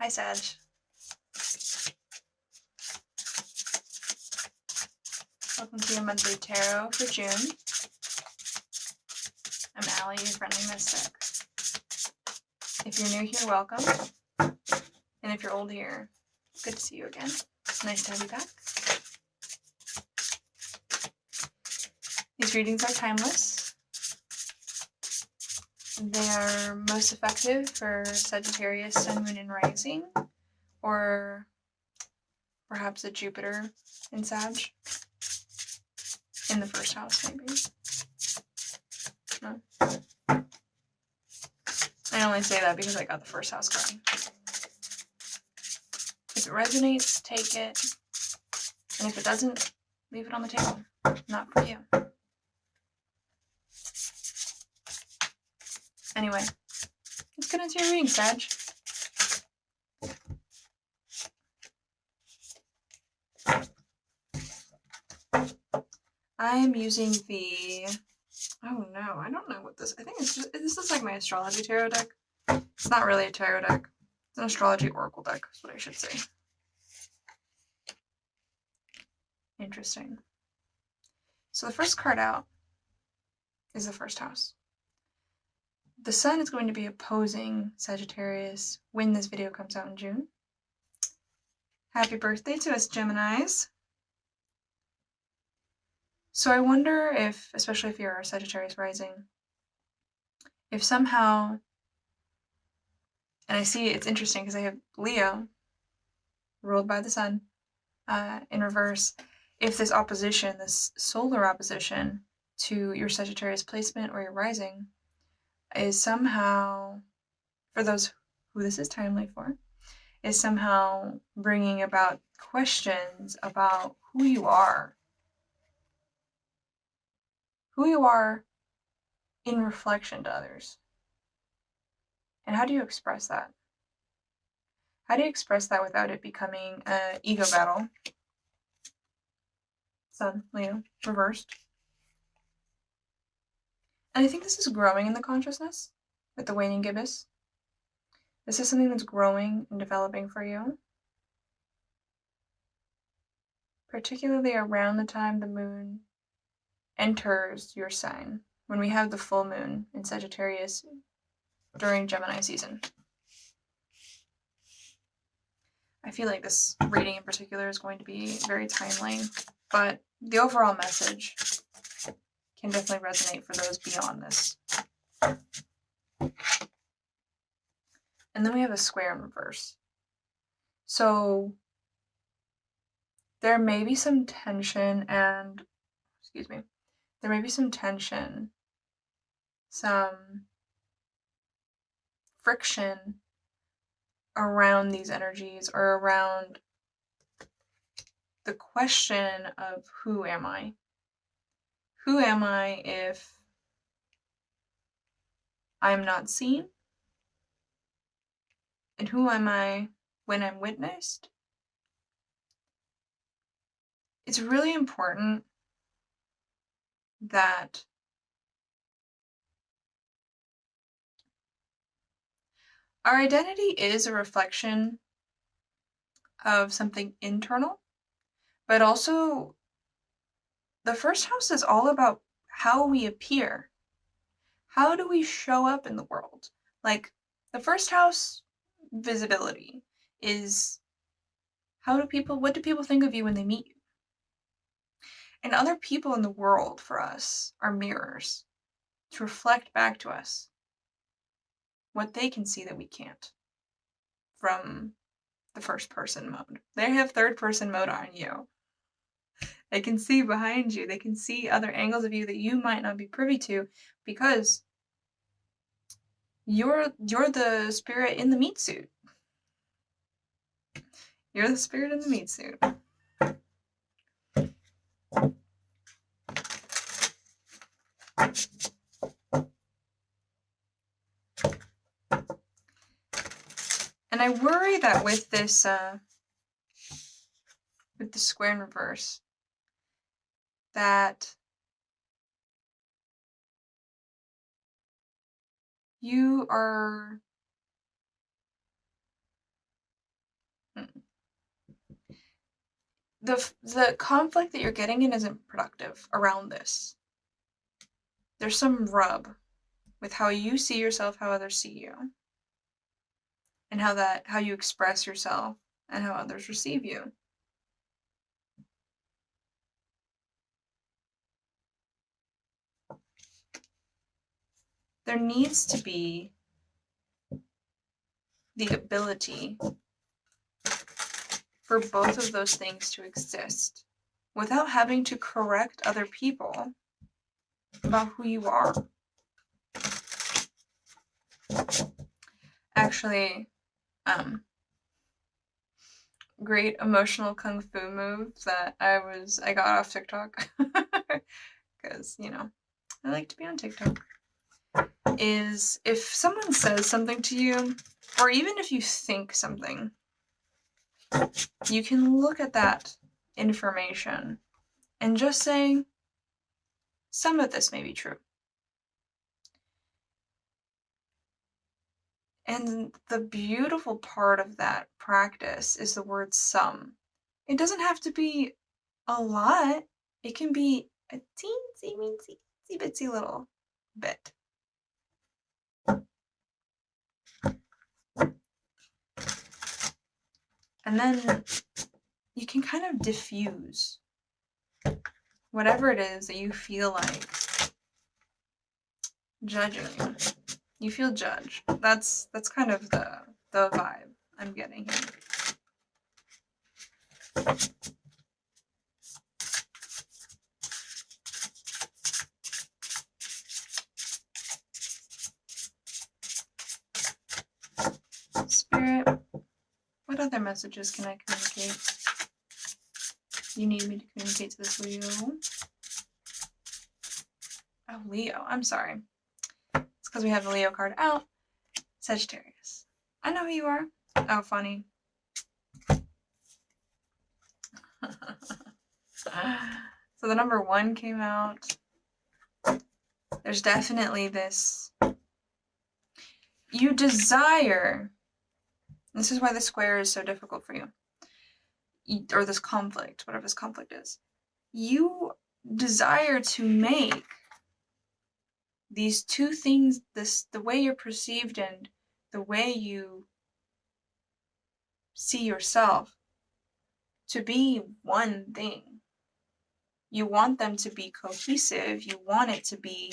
Hi, Sag. Welcome to your monthly tarot for June. I'm Allie, your friendly mystic. If you're new here, welcome. And if you're old here, good to see you again. Nice to have you back. These readings are timeless. They are most effective for Sagittarius, Sun, Moon, and Rising, or perhaps a Jupiter in Sag. In the first house, maybe. No. I only say that because I got the first house card. If it resonates, take it. And if it doesn't, leave it on the table. Not for you. Anyway, let's get into your reading, Sag. I am using the... Oh no, I don't know what this... I think it's just... This is like my astrology tarot deck. It's not really a tarot deck. It's an astrology oracle deck, is what I should say. Interesting. So the first card out is the first house. The sun is going to be opposing Sagittarius when this video comes out in June. Happy birthday to us Geminis. So I wonder if, especially if you're a Sagittarius rising, if somehow, and I see it's interesting because I have Leo ruled by the sun in reverse, if this opposition, this solar opposition to your Sagittarius placement or your rising is somehow, for those who this is timely for, is somehow bringing about questions about who you are in reflection to others. And how do you express that? How do you express that without it becoming an ego battle? Sun, Leo, reversed. And I think this is growing in the consciousness with the waning gibbous. This is something that's growing and developing for you. Particularly around the time the moon enters your sign, when we have the full moon in Sagittarius during Gemini season. I feel like this reading in particular is going to be very timely, but the overall message can definitely resonate for those beyond this. And then we have a square in reverse. So there may be some tension and, there may be some tension, some friction around these energies or around the question of who am I? Who am I if I'm not seen? And who am I when I'm witnessed? It's really important that our identity is a reflection of something internal, but also the first house is all about how we appear. How do we show up in the world? Like, the first house visibility is what do people think of you when they meet you? And other people in the world for us are mirrors to reflect back to us what they can see that we can't from the first person mode. They have third person mode on you. They can see behind you. They can see other angles of you that you might not be privy to because you're the spirit in the meat suit. You're the spirit in the meat suit. And I worry that with this, with the square in reverse, that you are the conflict that you're getting in isn't productive around this. There's some rub with how you see yourself, how others see you, and how you express yourself and how others receive you. There needs to be the ability for both of those things to exist without having to correct other people about who you are. Actually, great emotional kung fu move that I got off TikTok because, you know, I like to be on TikTok, is if someone says something to you, or even if you think something, you can look at that information and just say, some of this may be true. And the beautiful part of that practice is the word some. It doesn't have to be a lot. It can be a teensy bitsy little bit. And then you can kind of diffuse whatever it is that you feel like judging you. You feel judged. That's kind of the vibe I'm getting here. Spirit, what other messages can I communicate? You need me to communicate to this Leo. Oh, Leo. I'm sorry. It's because we have the Leo card out. Sagittarius. I know who you are. Oh, funny. So the number 1 came out. There's definitely this. You desire. This is why the square is so difficult for you. Or this conflict, whatever this conflict is. You desire to make these two things, the way you're perceived and the way you see yourself, to be one thing. You want them to be cohesive. You want it to be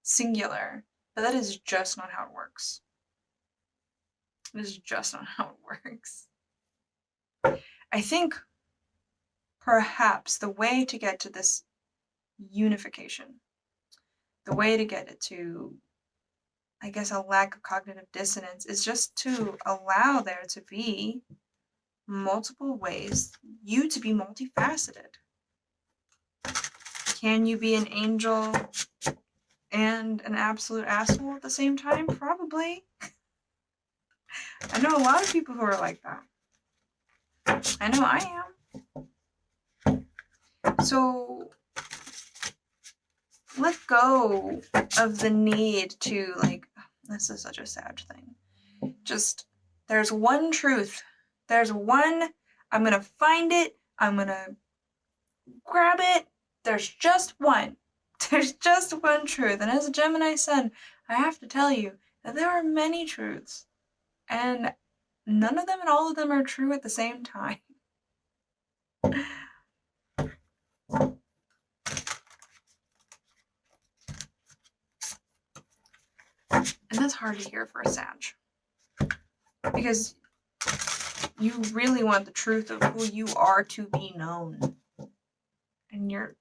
singular. But that is just not how it works. It is just not how it works. I think perhaps the way to get to this unification, the way to get it to, I guess, a lack of cognitive dissonance, is just to allow there to be multiple ways, you to be multifaceted. Can you be an angel and an absolute asshole at the same time? Probably. I know a lot of people who are like that. I know I am. So let go of the need to, like, this is such a sad thing. Just, there's one truth. There's one, I'm gonna find it. I'm gonna grab it. There's just one. There's just one truth. And as a Gemini sun, I have to tell you that there are many truths. And none of them and all of them are true at the same time. And that's hard to hear for a Sag. Because you really want the truth of who you are to be known. And you're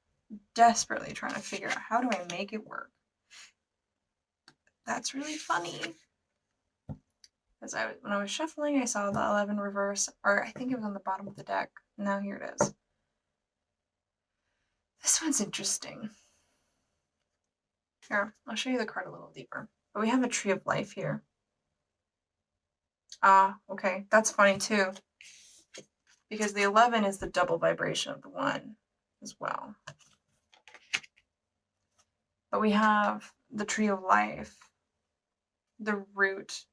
desperately trying to figure out, how do I make it work? That's really funny. Because when I was shuffling, I saw the 11 reverse, or I think it was on the bottom of the deck. Now here it is. This one's interesting. Here, I'll show you the card a little deeper. But we have a tree of life here. Ah, okay, that's funny too. Because the 11 is the double vibration of the 1 as well. But we have the tree of life, the root,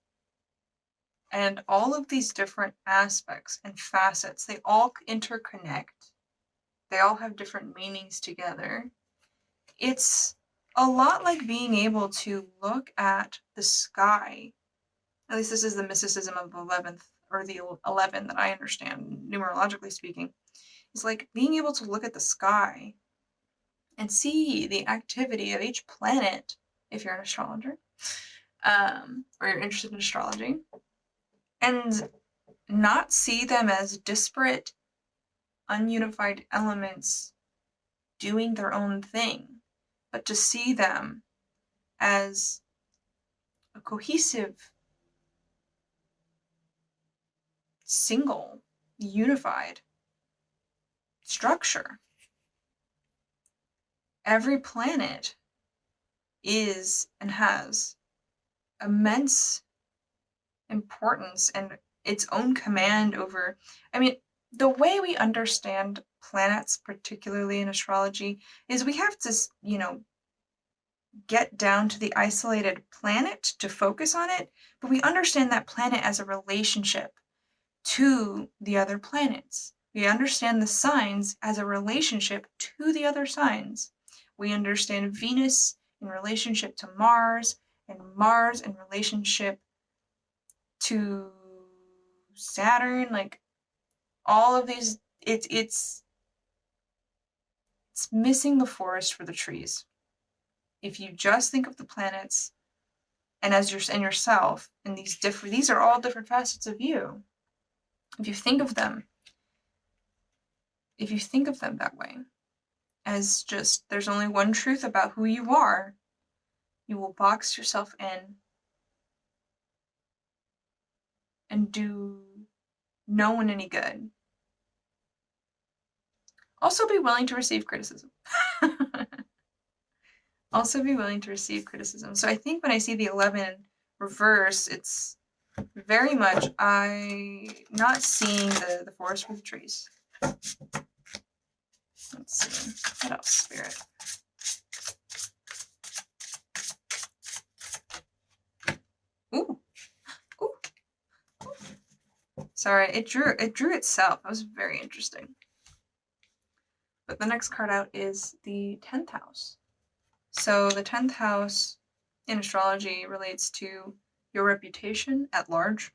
And all of these different aspects and facets, they all interconnect. They all have different meanings together. It's a lot like being able to look at the sky. At least this is the mysticism of the 11th, or the 11 that I understand, numerologically speaking. It's like being able to look at the sky and see the activity of each planet, if you're an astrologer, or you're interested in astrology, and not see them as disparate, ununified elements doing their own thing, but to see them as a cohesive, single, unified structure. Every planet is and has immense importance and its own command over, I mean, the way we understand planets, particularly in astrology, is we have to, get down to the isolated planet to focus on it, but we understand that planet as a relationship to the other planets. We understand the signs as a relationship to the other signs. We understand Venus in relationship to Mars, and Mars in relationship to Saturn, like all of these, it's missing the forest for the trees. If you just think of the planets and as yourself, and these are all different facets of you. If you think of them that way, as just there's only one truth about who you are, you will box yourself in and do no one any good. Also be willing to receive criticism. So I think when I see the 11 reverse, it's very much not seeing the forest for the trees. Let's see. What else, Spirit? Ooh. Sorry, it drew itself. That was very interesting. But the next card out is the 10th house. So the 10th house in astrology relates to your reputation at large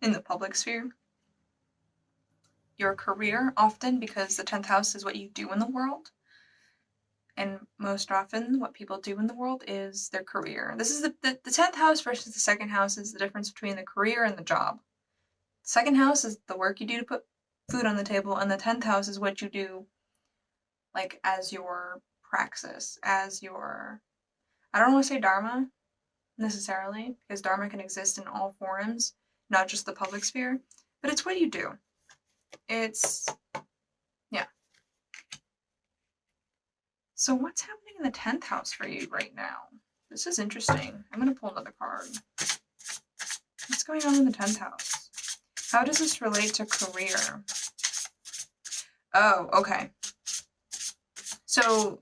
in the public sphere, your career often, because the 10th house is what you do in the world. And most often what people do in the world is their career. This is the 10th house versus the second house is the difference between the career and the job. The second house is the work you do to put food on the table, and the 10th house is what you do like as your praxis, as your, I don't want to say dharma necessarily, because dharma can exist in all forms, not just the public sphere, but it's what you do. It's, yeah. So what's happening in the 10th house for you right now? This is interesting. I'm going to pull another card. What's going on in the 10th house? How does this relate to career? Oh, okay. So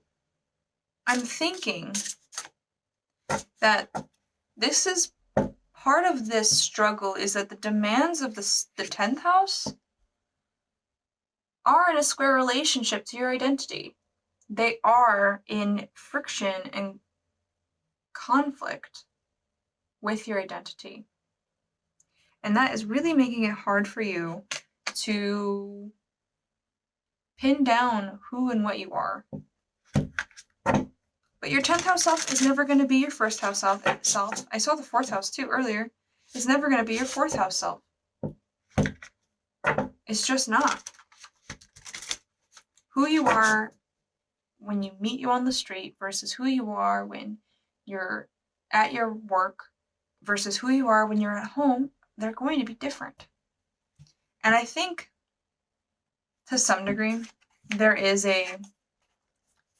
I'm thinking that this is part of this struggle, is that the demands of the 10th house are in a square relationship to your identity. They are in friction and conflict with your identity. And that is really making it hard for you to pin down who and what you are. But your 10th house self is never going to be your first house self. I saw the 4th house too earlier. It's never going to be your 4th house self. It's just not. Who you are when you meet you on the street versus who you are when you're at your work versus who you are when you're at home, they're going to be different. And I think to some degree there is a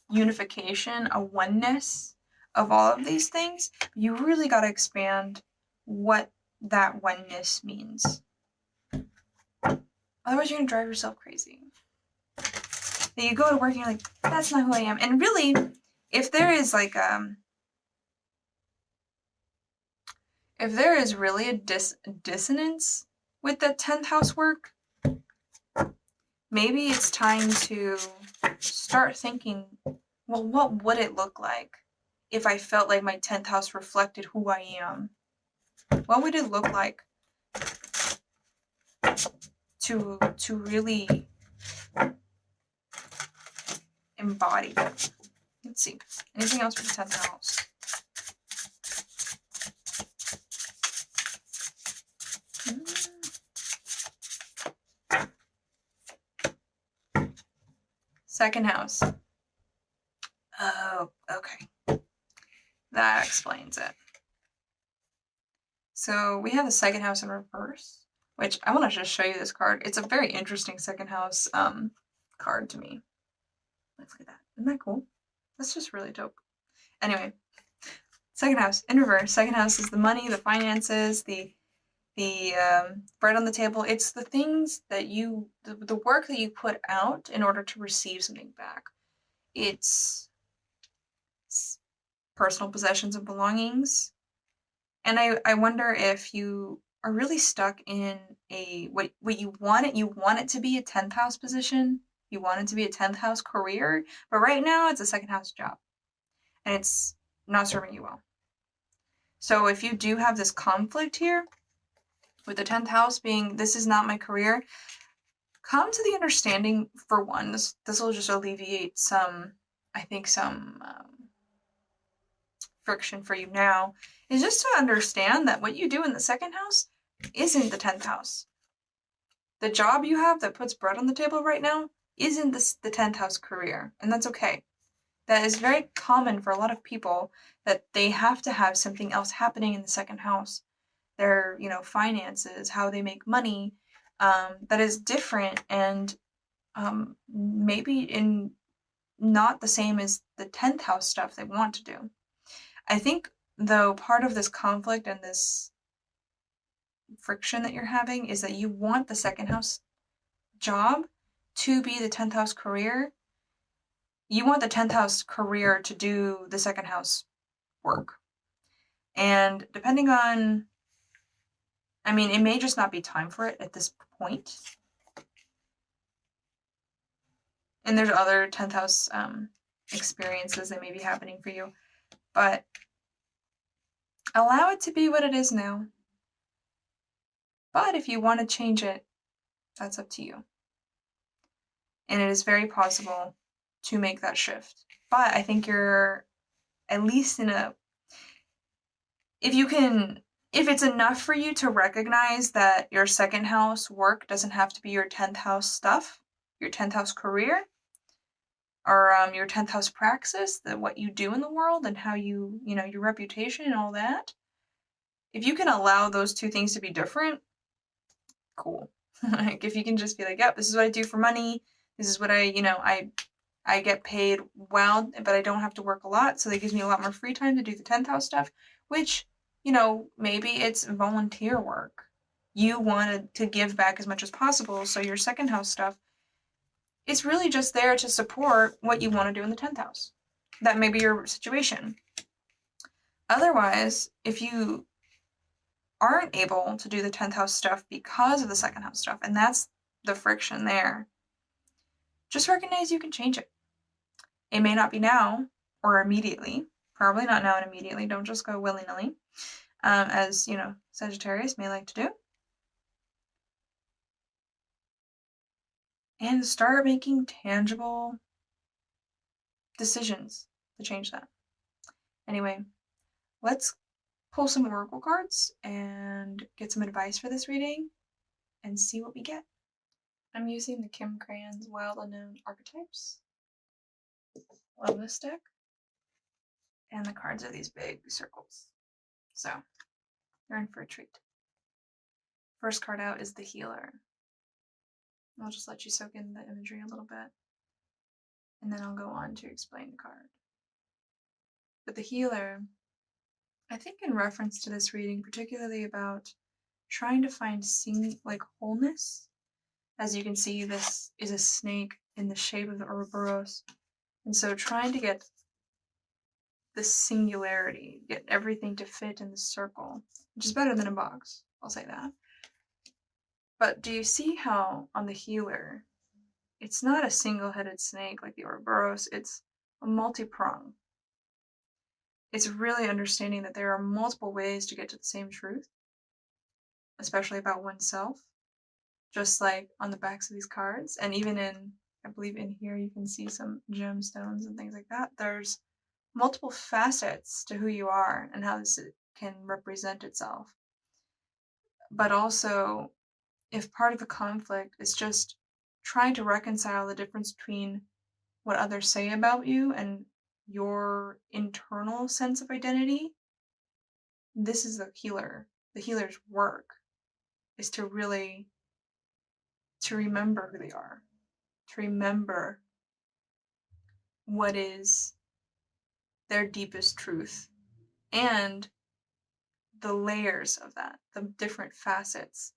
unification, a oneness of all of these things. You really got to expand what that oneness means. Otherwise you're going to drive yourself crazy. That you go to work and you're like, that's not who I am. And really, if there is like if there is really a dissonance with the 10th house work, maybe it's time to start thinking, well, what would it look like if I felt like my 10th house reflected who I am? What would it look like to really embody it? Let's see. Anything else for the 10th house? Second house. Oh, okay. That explains it. So we have the second house in reverse, which I want to just show you this card. It's a very interesting second house card to me. Let's look at that. Isn't that cool? That's just really dope. Anyway, second house in reverse. Second house is the money, the finances, the bread on the table. It's the things that the work that you put out in order to receive something back. It's personal possessions and belongings. And I wonder if you are really stuck in what you want it to be a 10th house position. You want it to be a 10th house career, but right now it's a second house job. And it's not serving you well. So if you do have this conflict here, with the 10th house being, this is not my career, come to the understanding, for one, this will just alleviate some friction for you now, is just to understand that what you do in the second house isn't the 10th house. The job you have that puts bread on the table right now isn't the 10th house career, and that's okay. That is very common for a lot of people, that they have to have something else happening in the second house. Their, finances, how they make money, that is different and maybe in not the same as the 10th house stuff they want to do. I think, though, part of this conflict and this friction that you're having is that you want the second house job to be the 10th house career. You want the 10th house career to do the second house work. And depending on, it may just not be time for it at this point. And there's other 10th house experiences that may be happening for you. But allow it to be what it is now. But if you want to change it, that's up to you. And it is very possible to make that shift. But I think you're at least if it's enough for you to recognize that your second house work doesn't have to be your 10th house stuff, your 10th house career, or your 10th house praxis, what you do in the world and how you, your reputation and all that. If you can allow those two things to be different, cool. Like, if you can just be like, yep, this is what I do for money. This is what I get paid well, but I don't have to work a lot. So that gives me a lot more free time to do the 10th house stuff, which, maybe it's volunteer work. You wanted to give back as much as possible. So your second house stuff, it's really just there to support what you want to do in the 10th house. That may be your situation. Otherwise, if you aren't able to do the 10th house stuff because of the second house stuff, and that's the friction there, just recognize you can change it. It may not be now or immediately. Probably not now and immediately. Don't just go willy-nilly, as, Sagittarius may like to do. And start making tangible decisions to change that. Anyway, let's pull some oracle cards and get some advice for this reading and see what we get. I'm using the Kim Crane's Wild Unknown Archetypes. Love this deck. And the cards are these big circles. So, you're in for a treat. First card out is the Healer. I'll just let you soak in the imagery a little bit, and then I'll go on to explain the card. But the Healer, I think in reference to this reading, particularly about trying to find wholeness. As you can see, this is a snake in the shape of the Ouroboros. And so trying to get the singularity, get everything to fit in the circle, which is better than a box, I'll say that. But do you see how on the healer, it's not a single-headed snake like the Ouroboros, it's a multi-prong. It's really understanding that there are multiple ways to get to the same truth, especially about oneself, just like on the backs of these cards. And even in, I believe in here, you can see some gemstones and things like that. There's multiple facets to who you are and how this can represent itself. But also, if part of the conflict is just trying to reconcile the difference between what others say about you and your internal sense of identity, this is the healer. The healer's work is to really remember who they are, to remember what is their deepest truth and the layers of that, the different facets,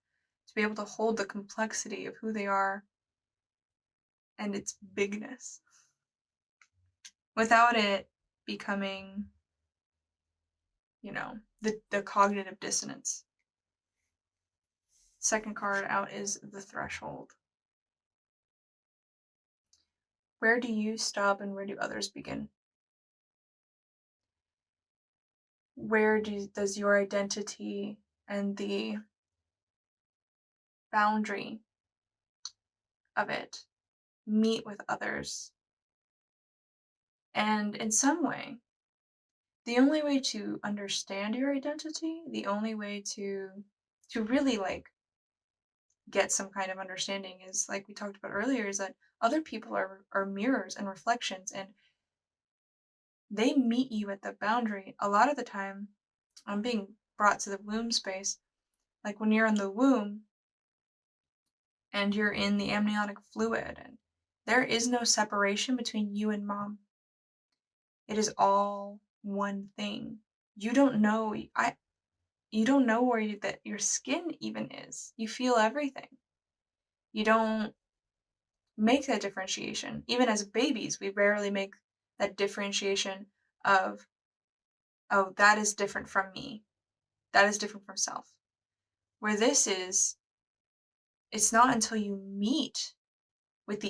to be able to hold the complexity of who they are and its bigness without it becoming, the cognitive dissonance. Second card out is the Threshold. Where do you stop and where do others begin? Where does your identity and the boundary of it meet with others? And in some way, the only way to understand your identity, the only way to really get some kind of understanding is, like we talked about earlier, is that other people are mirrors and reflections, and they meet you at the boundary. A lot of the time, I'm being brought to the womb space, like when you're in the womb and you're in the amniotic fluid, and there is no separation between you and mom. It is all one thing. You don't know where that your skin even is. You feel everything. You don't make that differentiation. Even as babies, we rarely make that differentiation of, oh, that is different from me. That is different from self. Where this is, it's not until you meet with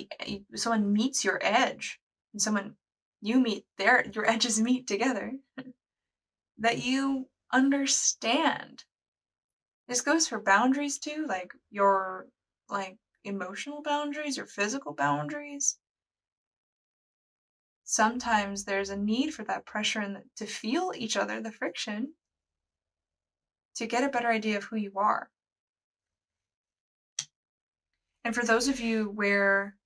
someone meets your edge, and you meet your edges meet together, that you understand. This goes for boundaries too, like your emotional boundaries, your physical boundaries. Sometimes there's a need for that pressure and to feel each other, the friction, to get a better idea of who you are. And for those of you where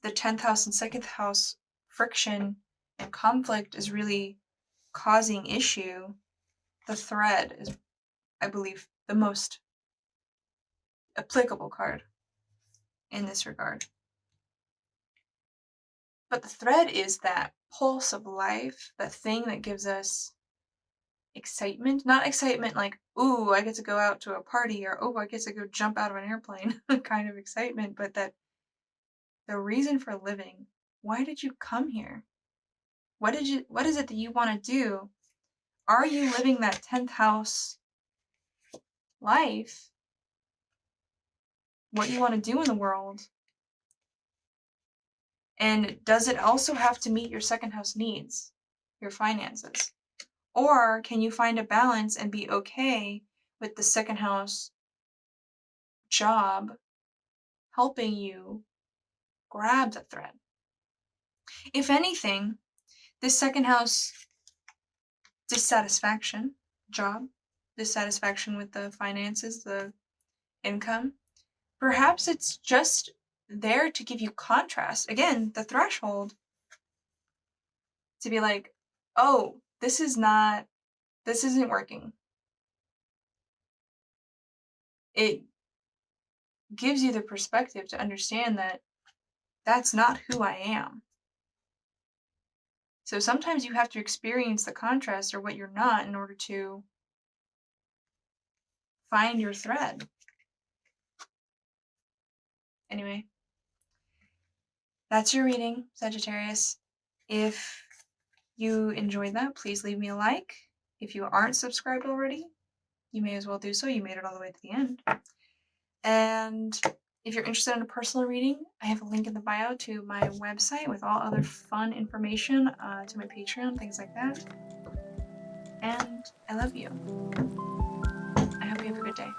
the 10th house and 2nd house friction and conflict is really causing issue, the thread is, I believe, the most applicable card in this regard. But the thread is that pulse of life, that thing that gives us excitement. Not excitement like, ooh, I get to go out to a party, or oh, I get to go jump out of an airplane kind of excitement, but that the reason for living. Why did you come here? What is it that you want to do? Are you living that 10th house life? What you want to do in the world? And does it also have to meet your 2nd house needs, your finances? Or can you find a balance and be okay with the 2nd house job helping you grab the thread? If anything, this 2nd house dissatisfaction, job, dissatisfaction with the finances, the income, perhaps it's just there to give you contrast. Again, the threshold, to be like, oh, this isn't working. It gives you the perspective to understand that that's not who I am. So sometimes you have to experience the contrast or what you're not in order to find your thread. Anyway, that's your reading, Sagittarius. If you enjoyed that, please leave me a like. If you aren't subscribed already, you may as well do so. You made it all the way to the end. And if you're interested in a personal reading, I have a link in the bio to my website with all other fun information, to my Patreon, things like that. And I love you. I hope you have a good day.